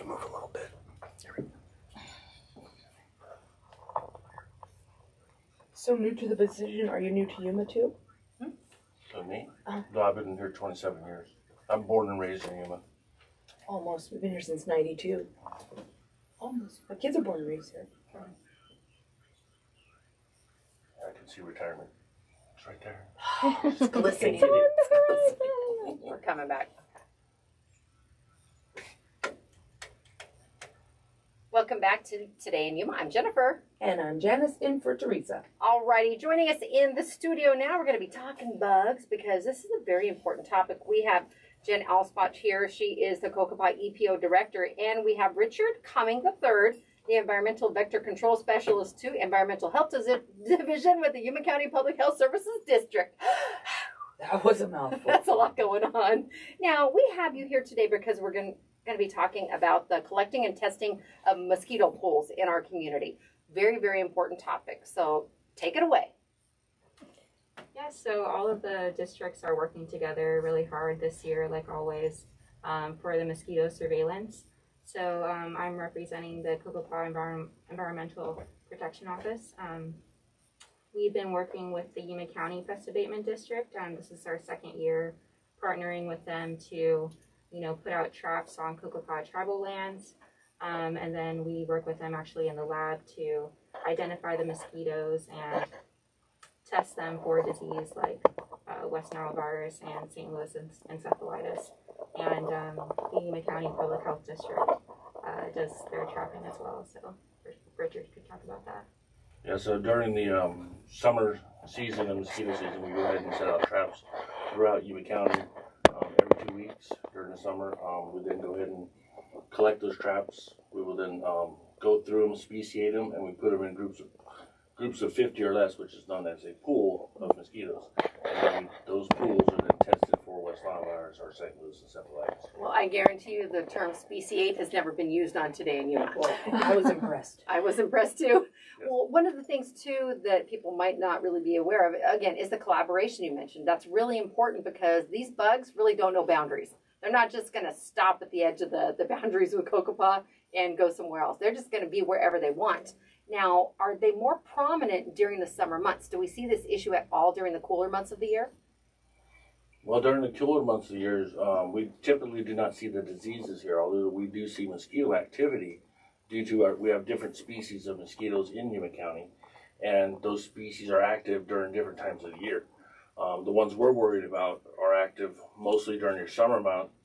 move a little bit. So new to the position, are you new to Yuma too? So me? No, I've been here 27 years. I'm born and raised in Yuma. Almost. We've been here since '92. Almost. My kids are born and raised here. I can see retirement. It's right there. It's glistening. We're coming back. Welcome back to Today in Yuma. I'm Jennifer. And I'm Janice, in for Teresa. Alrighty, joining us in the studio now, we're going to be talking bugs because this is a very important topic. We have Jen Alspach here. She is the Cocopah EPO Director. And we have Richard Cumming III, the Environmental Vector Control Specialist to Environmental Health Division with the Yuma County Public Health Services District. That was a mouthful. That's a lot going on. Now, we have you here today because we're going to be talking about the collecting and testing of mosquito pools in our community. Very, very important topic. So take it away. Yeah, so all of the districts are working together really hard this year, like always, for the mosquito surveillance. So I'm representing the Cocopah Environmental Protection Office. We've been working with the Yuma County Pest Abatement District. This is our second year partnering with them to, put out traps on Cocopah tribal lands. And then we work with them actually in the lab to identify the mosquitoes and test them for disease like West Nile virus and St. Louis encephalitis. And the Yuma County Public Health District does their trapping as well. So Richard could talk about that. Yeah, so during the summer season and mosquito season, we go ahead and set out traps throughout Yuma County every 2 weeks during the summer. We then go ahead and collect those traps. We will then go through them, speciate them, and we put them in groups of 50 or less, which is known as a pool of mosquitoes. And then those pools are then tested for West Nile virus or St. Louis encephalitis. Well, I guarantee you the term speciate has never been used on Today in Yuma. Well, I was impressed. I was impressed too. Yes. Well, one of the things too that people might not really be aware of, again, is the collaboration you mentioned. That's really important because these bugs really don't know boundaries. They're not just going to stop at the edge of the boundaries with Cocopah and go somewhere else. They're just going to be wherever they want. Now, are they more prominent during the summer months? Do we see this issue at all during the cooler months of the year? Well, during the cooler months of the year, we typically do not see the diseases here, although we do see mosquito activity due to we have different species of mosquitoes in Yuma County, and those species are active during different times of the year. The ones we're worried about are active mostly during your summer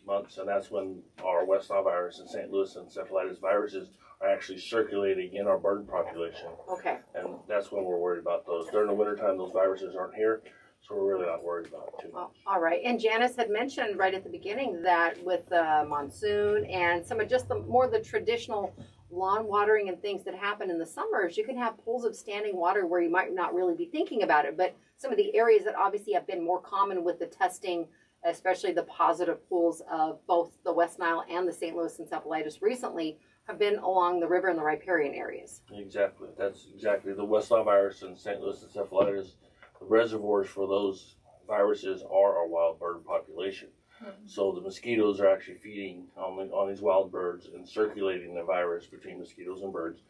months, and that's when our West Nile virus and St. Louis encephalitis viruses are actually circulating in our bird population. Okay. And that's when we're worried about those. During the wintertime, those viruses aren't here, so we're really not worried about it too much. All right. And Janice had mentioned right at the beginning that with the monsoon and some of just the traditional lawn watering and things that happen in the summers, you can have pools of standing water where you might not really be thinking about it. But some of the areas that obviously have been more common with the testing, especially the positive pools of both the West Nile and the St. Louis encephalitis recently, have been along the river and the riparian areas. Exactly. That's exactly. The West Nile virus and St. Louis encephalitis, the reservoirs for those viruses are our wild bird population. Mm-hmm. So the mosquitoes are actually feeding on these wild birds and circulating the virus between mosquitoes and birds.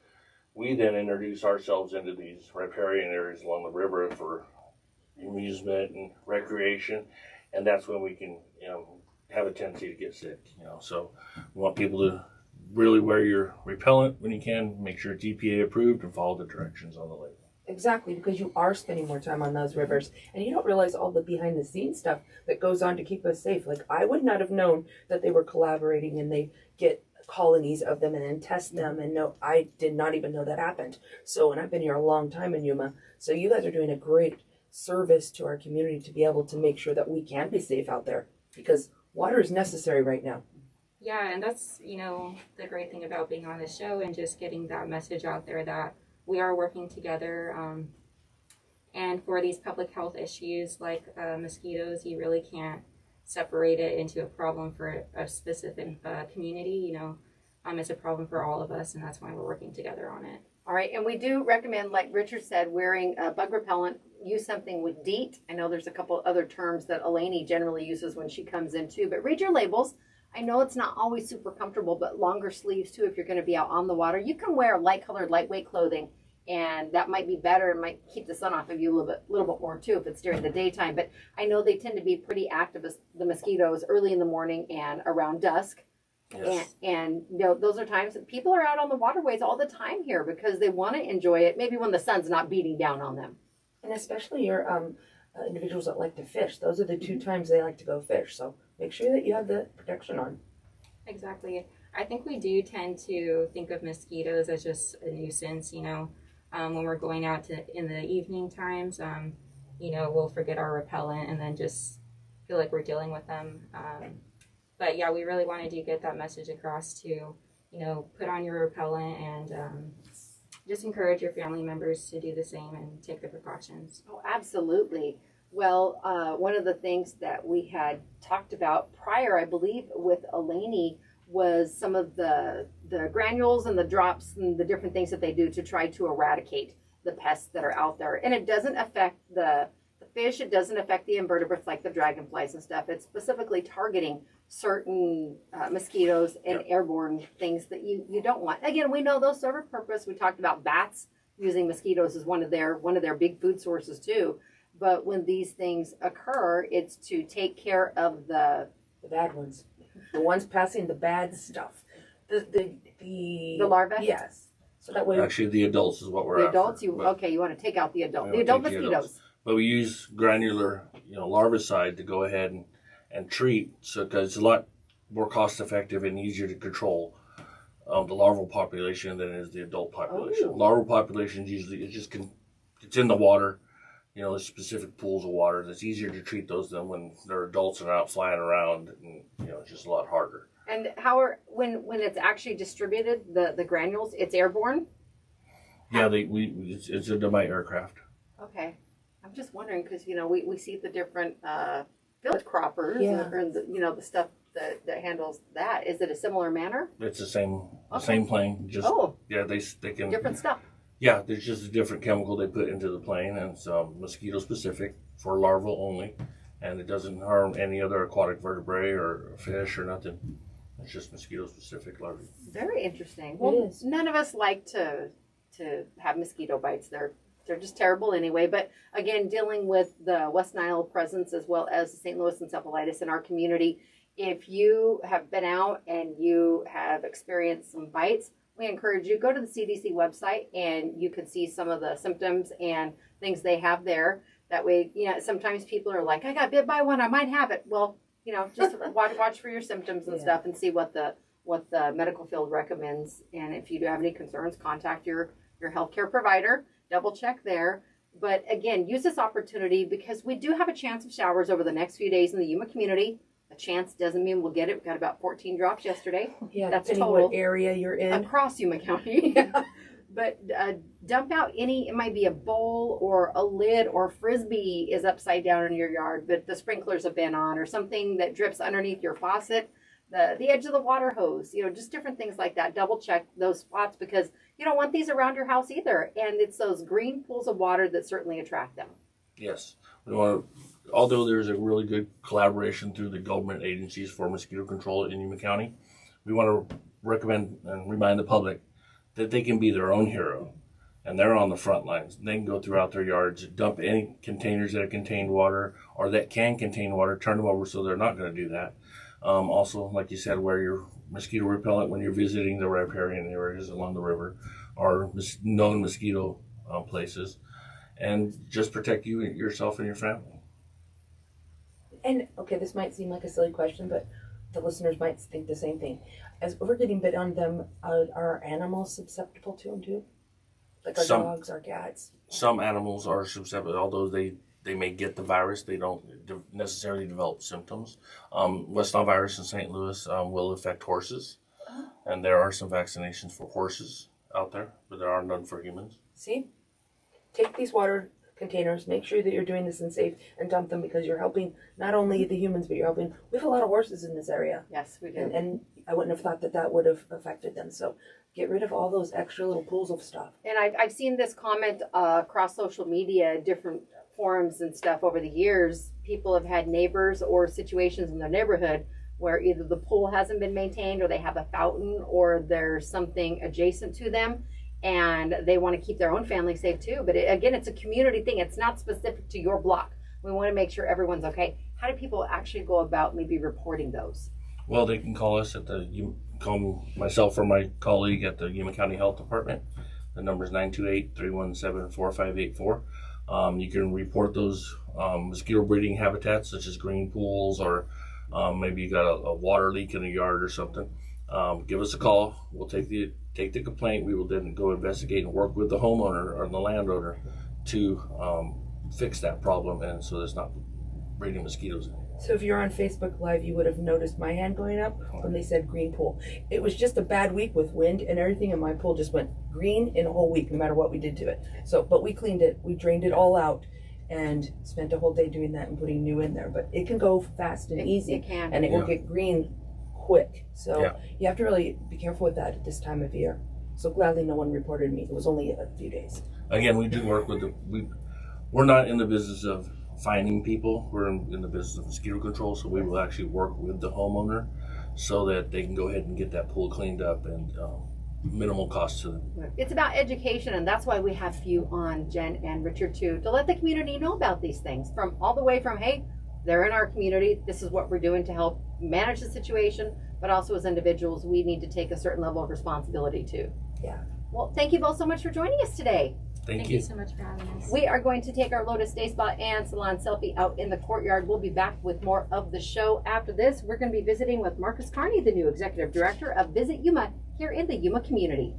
We then introduce ourselves into these riparian areas along the river for amusement and recreation, and that's when we can, have a tendency to get sick. So we want people to really wear your repellent when you can. Make sure it's EPA approved and follow the directions on the label. Exactly, because you are spending more time on those rivers, and you don't realize all the behind-the-scenes stuff that goes on to keep us safe. Like, I would not have known that they were collaborating and they get colonies of them and then test them, and no, I did not even know that happened. So, and I've been here a long time in Yuma, so you guys are doing a great service to our community to be able to make sure that we can be safe out there, because water is necessary right now. Yeah, and that's, the great thing about being on the show and just getting that message out there that we are working together. And for these public health issues like mosquitoes, you really can't separate it into a problem for a specific community. It's a problem for all of us, and that's why we're working together on it. All right, and we do recommend, like Richard said, wearing bug repellent. Use something with DEET. I know there's a couple other terms that Eleni generally uses when she comes in too, but read your labels. I know it's not always super comfortable, but longer sleeves too if you're going to be out on the water. You can wear light colored, lightweight clothing, and that might be better and might keep the sun off of you a little bit more too if it's during the daytime. But I know they tend to be pretty active, the mosquitoes, early in the morning and around dusk. Yes. And you know, those are times that people are out on the waterways all the time here because they want to enjoy it, maybe when the sun's not beating down on them. And especially your individuals that like to fish. Those are the two times they like to go fish. So make sure that you have the protection on. Exactly. I think we do tend to think of mosquitoes as just a nuisance, you know, when we're going out in the evening times, you know, we'll forget our repellent and then just feel like we're dealing with them. But yeah, we really wanted to get that message across to, you know, put on your repellent and just encourage your family members to do the same and take the precautions. Oh, absolutely. Well, one of the things that we had talked about prior, I believe, with Eleni was some of the granules and the drops and the different things that they do to try to eradicate the pests that are out there. And it doesn't affect the fish. It doesn't affect the invertebrates like the dragonflies and stuff. It's specifically targeting certain mosquitoes and airborne things that you don't want. Again, we know those serve a purpose. We talked about bats using mosquitoes as one of their big food sources too. But when these things occur, it's to take care of the bad ones, the ones passing the bad stuff, the larvae. Yes. So that way, Actually, the adults is what we're the after. adults. You want to take out the adult mosquitoes. But we use granular, larvicide to go ahead and treat, so because it's a lot more cost effective and easier to control the larval population than it is the adult population. Oh. Larval population usually it's in the water, there's specific pools of water. It's easier to treat those than when they're adults and are out flying around, and it's just a lot harder. And when it's actually distributed, the granules, it's airborne? Yeah, it's a Dumite aircraft. Okay. I'm just wondering because, we see the different village croppers and the stuff that handles that. Is it a similar manner? It's the same plane. Just they can different stuff. Yeah, there's just a different chemical they put into the plane, and it's mosquito specific for larval only, and it doesn't harm any other aquatic vertebrae or fish or nothing. It's just mosquito specific larvae. Very interesting. Well, it is. None of us like to have mosquito bites. They're just terrible anyway. But again, dealing with the West Nile presence as well as the St. Louis encephalitis in our community, if you have been out and you have experienced some bites, we encourage you, go to the CDC website and you can see some of the symptoms and things they have there. That way, sometimes people are like, I got bit by one, I might have it. Well, just watch for your symptoms and stuff and see what the medical field recommends. And if you do have any concerns, contact your healthcare provider. Double check there. But again, use this opportunity because we do have a chance of showers over the next few days in the Yuma community. A chance doesn't mean we'll get it. We got about 14 drops yesterday. Yeah, that's depending total what area you're in across Yuma County. But dump out it might be a bowl or a lid or frisbee is upside down in your yard, but the sprinklers have been on, or something that drips underneath your faucet, the edge of the water hose, just different things like that. Double check those spots because you don't want these around your house either. And it's those green pools of water that certainly attract them. Yes. Although there's a really good collaboration through the government agencies for mosquito control in Yuma County, we want to recommend and remind the public that they can be their own hero, and they're on the front lines. They can go throughout their yards, dump any containers that have contained water or that can contain water, turn them over so they're not going to do that. Also, like you said, wear your mosquito repellent when you're visiting the riparian areas along the river or known mosquito places, and just protect yourself and your family. And okay, this might seem like a silly question, but the listeners might think the same thing. As we're getting bit on them, are animals susceptible to them too? Like our dogs, our cats? Some animals are susceptible, although they may get the virus. They don't necessarily develop symptoms. West Nile virus in St. Louis will affect horses, and there are some vaccinations for horses out there, but there are none for humans. See? Take these water containers, make sure that you're doing this in safe, and dump them because you're helping not only the humans, but you're helping. We have a lot of horses in this area. Yes, we do. And I wouldn't have thought that would have affected them. So get rid of all those extra little pools of stuff. And I've seen this comment across social media, different forums and stuff over the years. People have had neighbors or situations in their neighborhood where either the pool hasn't been maintained or they have a fountain or there's something adjacent to them and they want to keep their own family safe too. But again, it's a community thing. It's not specific to your block. We want to make sure everyone's okay. How do people actually go about maybe reporting those? Well, they can call us at call myself or my colleague at the Yuma County Health Department. The number is 928-317-4584. You can report those mosquito breeding habitats such as green pools or maybe you got a water leak in a yard or something. Give us a call. We'll take the complaint. We will then go investigate and work with the homeowner or the landowner to fix that problem, and so there's not breeding mosquitoes. So if you're on Facebook Live, you would have noticed my hand going up when they said green pool. It was just a bad week with wind and everything, and my pool just went green in a whole week, no matter what we did to it. So, but we cleaned it, we drained it all out, and spent a whole day doing that and putting new in there. But it can go fast and easy, It can. and it will get green quick. So Yeah. you have to really be careful with that at this time of year. So gladly no one reported me. It was only a few days. Again, we do work with we're not in the business of finding people. We're in the business of mosquito control, so we will actually work with the homeowner so that they can go ahead and get that pool cleaned up and minimal cost to them. It's about education, and that's why we have you on, Jen and Richard, too, to let the community know about these things. From all the way from, hey, they're in our community, this is what we're doing to help manage the situation, but also as individuals, we need to take a certain level of responsibility, too. Yeah. Well, thank you both so much for joining us today. Thank you. so much for having us. We are going to take our Lotus Day Spa and Salon Selfie out in the courtyard. We'll be back with more of the show after this. We're going to be visiting with Marcus Carney, the new Executive Director of Visit Yuma here in the Yuma community.